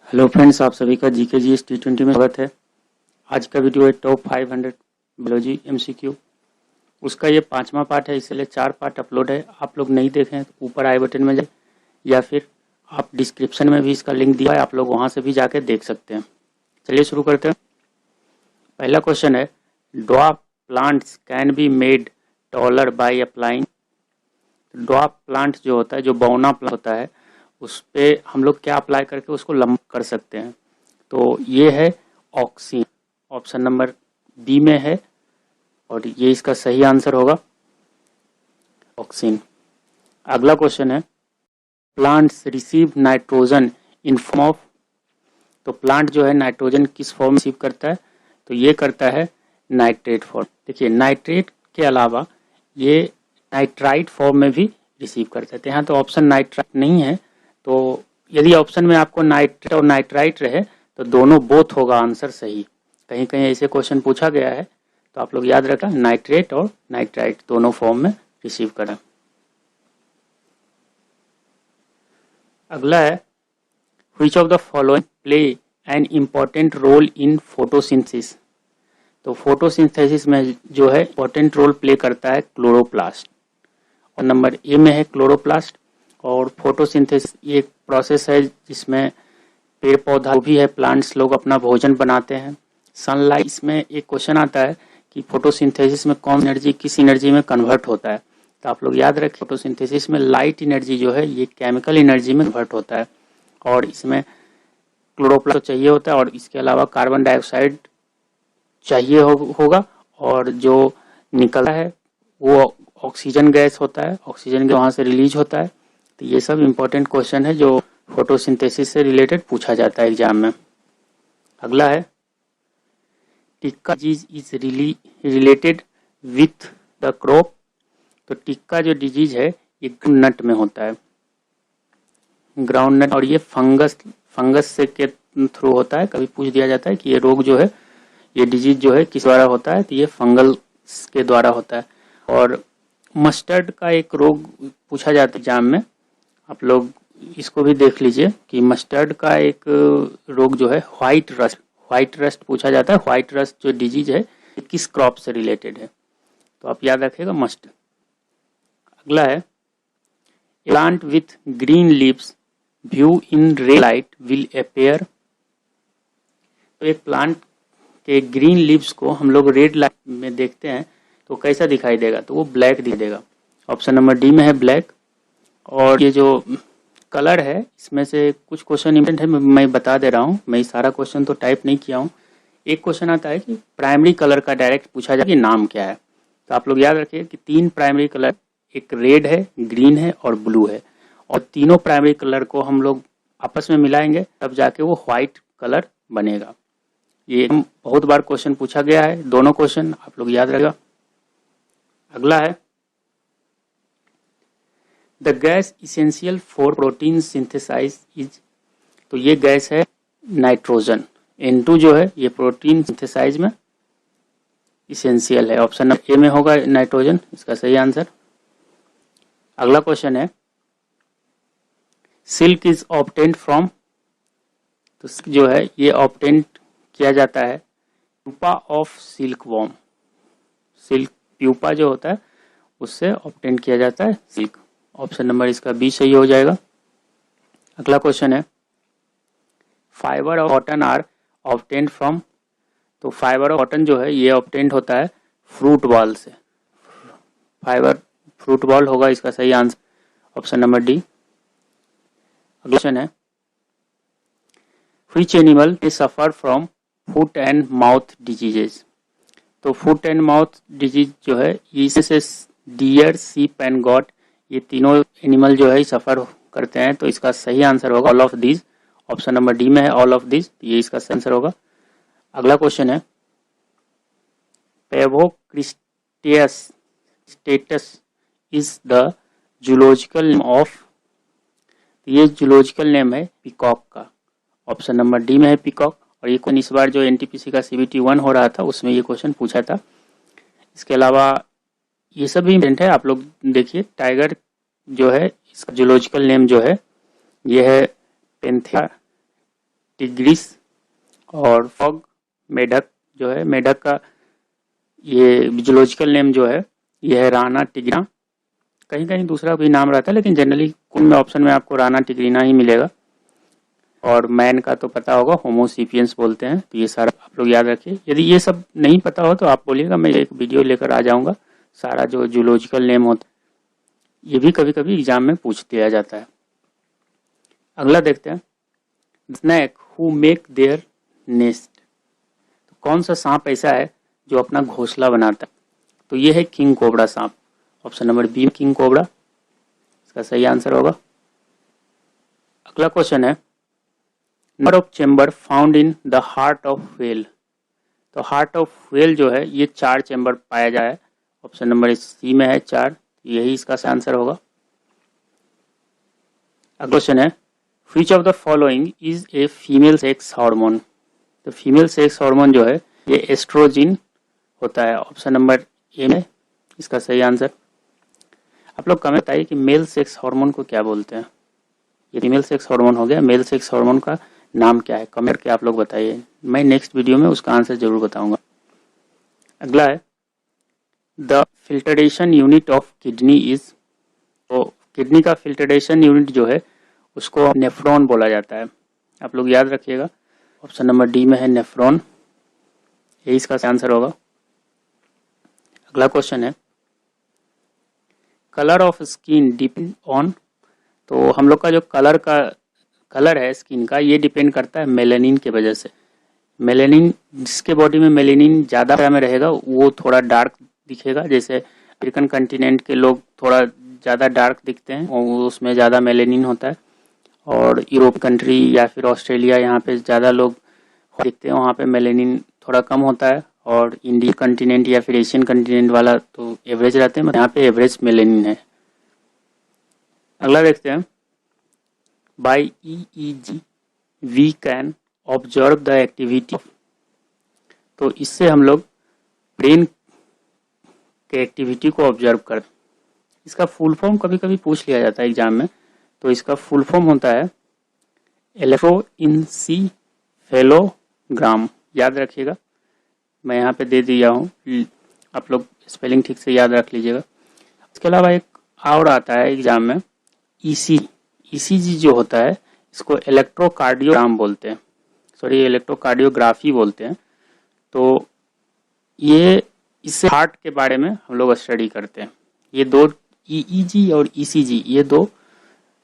Hello friends, आप सभी का जीके जीएस T20 में स्वागत है। आज का वीडियो है टॉप 500 बायोलॉजी एमसीक्यू। उसका ये 5वां पार्ट है, इसलिए 4 पार्ट अपलोड है। आप लोग नहीं देखें तो ऊपर आई बटन में जाए या फिर आप डिस्क्रिप्शन में भी इसका लिंक दिया है, आप लोग वहां से भी जाके देख सकते हैं। चलिए शुरू करते हैं। पहला क्वेश्चन है, dwarf plants can be made taller by applying. Dwarf plant जो होता है, जो बौना प्लांट होता है, उस पर हम लोग क्या अप्लाई करके उसको लंबा कर सकते हैं। तो ये है ऑक्सीन, ऑप्शन नंबर बी में है और ये इसका सही आंसर होगा, ऑक्सीन। अगला क्वेश्चन है, plants receive nitrogen in form of. तो प्लांट जो है नाइट्रोजन किस फॉर्म में रिसीव करता है, तो ये करता है नाइट्रेट फॉर्म। देखिए नाइट्रेट के अलावा ये नाइट्राइट फॉर्म में भी रिसीव करते हैं। यहाँ तो ऑप्शन नाइट्राइट नहीं है, तो यदि ऑप्शन में आपको नाइट्रेट और नाइट्राइट रहे तो दोनों बोथ होगा आंसर सही। कहीं कहीं ऐसे क्वेश्चन पूछा गया है, तो आप लोग याद रखना नाइट्रेट और नाइट्राइट दोनों फॉर्म में रिसीव करें। अगला है, which of the following play an important role in photosynthesis. तो फोटोसिंथेसिस में जो है इम्पोर्टेंट रोल प्ले करता है क्लोरोप्लास्ट, और नंबर ए में है क्लोरोप्लास्ट। और फोटोसिंथेसिस ये एक प्रोसेस है जिसमें पेड़ पौधा भी है, प्लांट्स लोग अपना भोजन बनाते हैं। सनलाइट, इसमें एक क्वेश्चन आता है कि फोटोसिंथेसिस में कौन एनर्जी किस एनर्जी में कन्वर्ट होता है। तो आप लोग याद रखें, फोटोसिंथेसिस में लाइट एनर्जी जो है ये केमिकल एनर्जी में कन्वर्ट होता है, और इसमें क्लोरोप्लास्ट चाहिए होता है, और इसके अलावा कार्बन डाइऑक्साइड चाहिए होगा, और जो निकलता है वो ऑक्सीजन गैस होता है, ऑक्सीजन गैस वहाँ से रिलीज होता है। तो ये सब इम्पोर्टेंट क्वेश्चन है जो फोटोसिंथेसिस से रिलेटेड पूछा जाता है एग्जाम में। अगला है, tikka disease is related with the crop. तो टिक्का जो डिजीज है ये नट में होता है, ग्राउंड नट, और ये फंगस से के थ्रू होता है। कभी पूछ दिया जाता है कि ये रोग जो है, ये डिजीज जो है किस द्वारा होता है, तो ये फंगल के द्वारा होता है। और मस्टर्ड का एक रोग पूछा जाता है एग्जाम में, आप लोग इसको भी देख लीजिए कि मस्टर्ड का एक रोग जो है व्हाइट रस्ट पूछा जाता है। व्हाइट रस्ट जो डिजीज है किस क्रॉप से रिलेटेड है, तो आप याद रखिएगा मस्टर्ड। अगला है, plant with green leaves view in red light will appear. तो एक प्लांट के ग्रीन लीव्स को हम लोग रेड लाइट में देखते हैं तो कैसा दिखाई देगा, तो वो ब्लैक दिखाई देगा। ऑप्शन नंबर डी में है ब्लैक। और ये जो कलर है इसमें से कुछ क्वेश्चन इम्पोर्टेंट है, मैं बता दे रहा हूँ। मैं सारा क्वेश्चन तो टाइप नहीं किया हूँ। एक क्वेश्चन आता है कि प्राइमरी कलर का डायरेक्ट पूछा जाए कि नाम क्या है। तो आप लोग याद रखिए कि 3 प्राइमरी कलर, एक रेड है, ग्रीन है और ब्लू है, और तीनों प्राइमरी कलर को हम लोग आपस में मिलाएंगे तब जाके वो व्हाइट कलर बनेगा। ये बहुत बार क्वेश्चन पूछा गया है, दोनों क्वेश्चन आप लोग याद रखेगा। अगला है, the gas essential for protein synthesize is. तो ये गैस है नाइट्रोजन। N2 जो है ये प्रोटीन सिंथेसाइज में इसेंशियल है। ऑप्शन नंबर ए में होगा नाइट्रोजन, इसका सही आंसर। अगला क्वेश्चन है, सिल्क इज ऑब्टेन्ड फ्रॉम। तो सिल्क जो है ये ऑब्टेन्ड किया जाता है pupa of silkworm. Silk pupa जो होता है उससे ऑब्टेन किया जाता है सिल्क। ऑप्शन नंबर इसका बी सही हो जाएगा। अगला क्वेश्चन है, fibre of cotton are obtained from. तो फाइबर ऑफ कॉटन जो है ये ऑब्टेन्ड होता है फ्रूट बॉल से। फाइबर फ्रूट बॉल होगा इसका सही आंसर, ऑप्शन नंबर डी। अगला क्वेश्चन है, which animal they suffer from foot and mouth diseases. तो फुट एंड माउथ डिजीज जो है इससे डियर, सीप एंड गॉट, ये तीनों एनिमल जो है सफर करते हैं। तो इसका सही आंसर होगा all of these. Option number D में है ऑल ऑफ दीज, ये इसका सही आंसर होगा। अगला क्वेश्चन है, पेवोक्रिस्टियस स्टेटस is the zoological name of. ये जूलॉजिकल नेम है पीकॉक का। ऑप्शन नंबर डी में है पीकॉक। और ये इस बार जो एनटीपीसी का CBT 1 हो रहा था उसमें ये क्वेश्चन पूछा था। इसके अलावा ये सब भी इम्पोर्टेंट है, आप लोग देखिए। टाइगर जो है इसका जूलॉजिकल नेम जो है ये है पेंथेरा टिग्रिस और फॉग मेढक जो है, मेढक का ये जूलॉजिकल नेम जो है ये है राना टिग्रिना। कहीं कहीं दूसरा भी नाम रहता है लेकिन जनरली कुल में ऑप्शन में आपको राना टिग्रिना ही मिलेगा। और मैन का तो पता होगा, होमोसेपियंस बोलते हैं। तो ये सारा आप लोग याद रखिए। यदि ये सब नहीं पता हो तो आप बोलिएगा, मैं एक वीडियो लेकर आ जाऊंगा। सारा जो जूलॉजिकल नेम होता है ये भी कभी कभी एग्जाम में पूछ दिया जाता है। अगला देखते हैं, snake who make their nest. तो कौन सा सांप ऐसा है जो अपना घोंसला बनाता है? तो ये है किंग कोबरा सांप। Option number be king cobra इसका सही आंसर होगा। अगला क्वेश्चन है, number of chamber found in the heart of whale. तो हार्ट ऑफ व्हेल जो है ये 4 चेंबर पाया जाए। ऑप्शन नंबर सी में है 4, यही इसका सही आंसर होगा। अगला क्वेश्चन है, which of the following is a female sex hormone. तो फीमेल सेक्स हार्मोन जो है ये एस्ट्रोजिन होता है। ऑप्शन नंबर ए में इसका सही आंसर। आप लोग कमेंट बताइए कि मेल सेक्स हार्मोन को क्या बोलते हैं। ये फीमेल सेक्स हार्मोन हो गया, मेल सेक्स हार्मोन का नाम क्या है कमेंट करके आप लोग बताइए। मैं नेक्स्ट वीडियो में उसका आंसर जरूर बताऊंगा। अगला है, the filtration unit of kidney is. तो किडनी का फिल्टरेशन यूनिट जो है उसको नेफ्रॉन बोला जाता है। आप लोग याद रखिएगा। ऑप्शन नंबर डी में है नेफ्रॉन, यही इसका आंसर होगा। अगला क्वेश्चन है, colour of skin depend on. तो हम लोग का जो कलर है स्किन का ये डिपेंड करता है मेलेनिन के वजह से। मेलेनिन, जिसके बॉडी में मेलेनिन ज़्यादा में रहेगा वो थोड़ा डार्क दिखेगा। जैसे अफ्रीकन कंटिनेंट के लोग थोड़ा ज़्यादा डार्क दिखते हैं और उसमें ज़्यादा मेलेनिन होता है। और यूरोप कंट्री या फिर ऑस्ट्रेलिया यहाँ पे ज़्यादा लोग दिखते हैं, वहाँ पे मेलेनिन थोड़ा कम होता है। और इंडियन कंटिनेंट या फिर एशियन कंटिनेंट वाला तो एवरेज रहते हैं, यहाँ पे एवरेज मेलेनिन है। अगला देखते हैं, by EEG we can observe the activity. तो इससे हम लोग ब्रेन के एक्टिविटी को ऑब्जर्व कर। इसका फुल फॉर्म कभी कभी पूछ लिया जाता है एग्जाम में। तो इसका फुल फॉर्म होता है इलेक्ट्रोइंसीफेलोग्राम। याद रखिएगा, मैं यहाँ पे दे दिया हूँ, आप लोग स्पेलिंग ठीक से याद रख लीजिएगा। इसके अलावा एक और आता है एग्जाम में ECG जो होता है इसको इलेक्ट्रोकार्डियोग्राम बोलते हैं, सॉरी इलेक्ट्रोकार्डियोग्राफी बोलते हैं। तो ये इससे हार्ट के बारे में हम लोग स्टडी करते हैं। ये दो EEG और ECG ये दो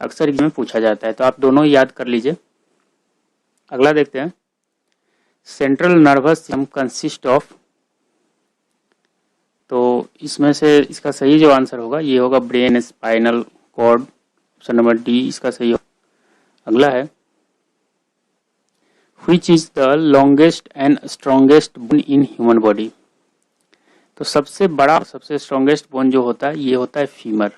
अक्सर में पूछा जाता है, तो आप दोनों याद कर लीजिए। अगला देखते हैं, central nervous system consist of. तो इसमें से इसका सही जो आंसर होगा ये होगा brain, spinal cord. Option number D इसका सही होगा। अगला है, which is the longest and strongest bone in human body. तो सबसे बड़ा सबसे स्ट्रॉन्गेस्ट बोन जो होता है ये होता है फीमर।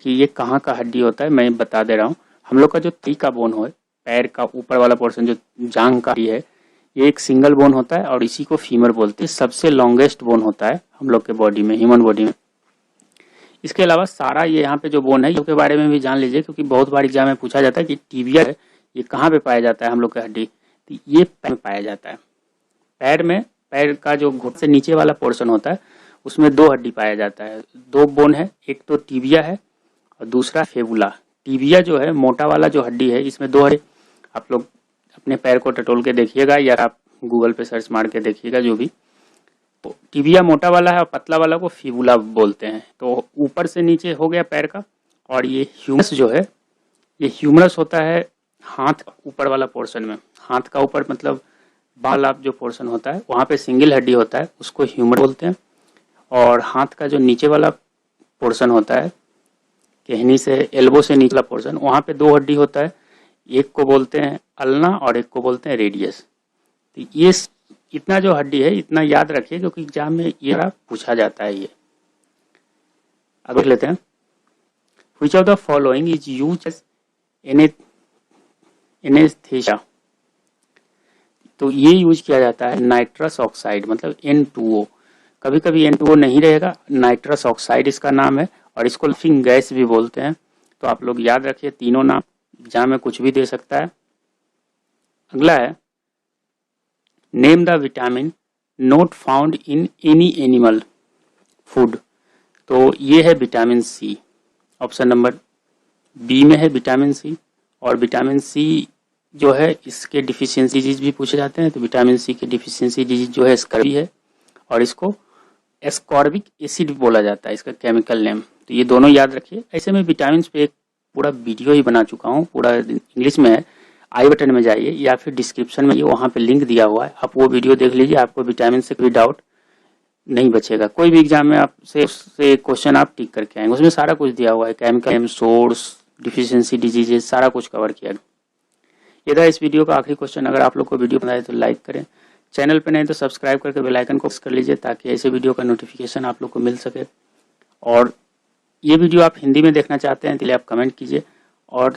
कि ये कहाँ का हड्डी होता है मैं बता दे रहा हूँ। हम लोग का जो थी का बोन हो, पैर का ऊपर वाला पोर्शन जो जांघ का है, ये एक सिंगल बोन होता है और इसी को फीमर बोलते हैं। सबसे लॉन्गेस्ट बोन होता है हम लोग के बॉडी में, ह्यूमन बॉडी में। इसके अलावा सारा ये यहाँ पे जो बोन है इसके बारे में भी जान लीजिए, क्योंकि बहुत बार एग्जाम में पूछा जाता है कि टिबिया है ये कहाँ पे पाया जाता है हम लोग का हड्डी। तो ये पैर में पाया जाता है। पैर में, पैर का जो घुटने से नीचे वाला पोर्शन होता है उसमें 2 हड्डी पाया जाता है, 2 बोन है। एक तो टिबिया है और दूसरा फेबुला। टिबिया जो है मोटा वाला जो हड्डी है इसमें 2 हड्डी। आप लोग अपने पैर को टटोल के देखिएगा या आप गूगल पे सर्च मार के देखिएगा जो भी। तो टिबिया मोटा वाला है और पतला वाला को फिबुला बोलते हैं। तो ऊपर से नीचे हो गया पैर का। और ये ह्यूमरस जो है, ये ह्यूमरस होता है हाथ का ऊपर वाला पोर्शन में। हाथ का ऊपर मतलब बाल आप जो पोर्शन होता है वहाँ पे सिंगल हड्डी होता है, उसको ह्यूमर बोलते हैं। और हाथ का जो नीचे वाला पोर्शन होता है, कहनी से एल्बो से नीचला पोर्शन, वहाँ पे 2 हड्डी होता है। एक को बोलते हैं अल्ना और एक को बोलते हैं रेडियस। तो ये इतना जो हड्डी है इतना याद रखिए, क्योंकि एग्जाम में ये पूछा जाता है। ये अगर लेते हैं, which of the following is used as anaesthesia. तो ये यूज किया जाता है नाइट्रस ऑक्साइड, मतलब N2O। कभी कभी N2O नहीं रहेगा, नाइट्रस ऑक्साइड इसका नाम है। और इसको लाफिंग गैस भी बोलते हैं। तो आप लोग याद रखिए तीनों नाम, एग्जाम में कुछ भी दे सकता है। अगला है name the vitamin not found in any animal food. तो ये है vitamin C, option number B में है विटामिन सी। और विटामिन सी जो है इसके डिफिशियंसी डिजीज भी पूछे जाते हैं। तो विटामिन सी के डिफिशियंसी डिजीज जो है स्कर्वी है और इसको एस्कॉर्बिक एसिड बोला जाता है, इसका केमिकल नेम। तो ये दोनों याद रखिए। ऐसे में विटामिन पे एक पूरा वीडियो ही बना चुका हूँ, पूरा इंग्लिश में है। आई बटन में जाइए या फिर डिस्क्रिप्शन में वहाँ पे लिंक दिया हुआ है, आप वो वीडियो देख लीजिए। आपको विटामिन से कोई डाउट नहीं बचेगा। कोई भी एग्जाम में आपसे क्वेश्चन आप टिक करके आएंगे, उसमें सारा कुछ दिया हुआ है, chemical name, source, deficiency diseases, सारा कुछ कवर किया। ये था इस वीडियो का आखिरी क्वेश्चन। अगर आप लोग को वीडियो पसंद आए तो लाइक करें, चैनल पे नहीं तो सब्सक्राइब करके बेल आइकन को प्रेस कर लीजिए ताकि ऐसे वीडियो का नोटिफिकेशन आप लोग को मिल सके। और ये वीडियो आप हिंदी में देखना चाहते हैं तो आप कमेंट कीजिए। और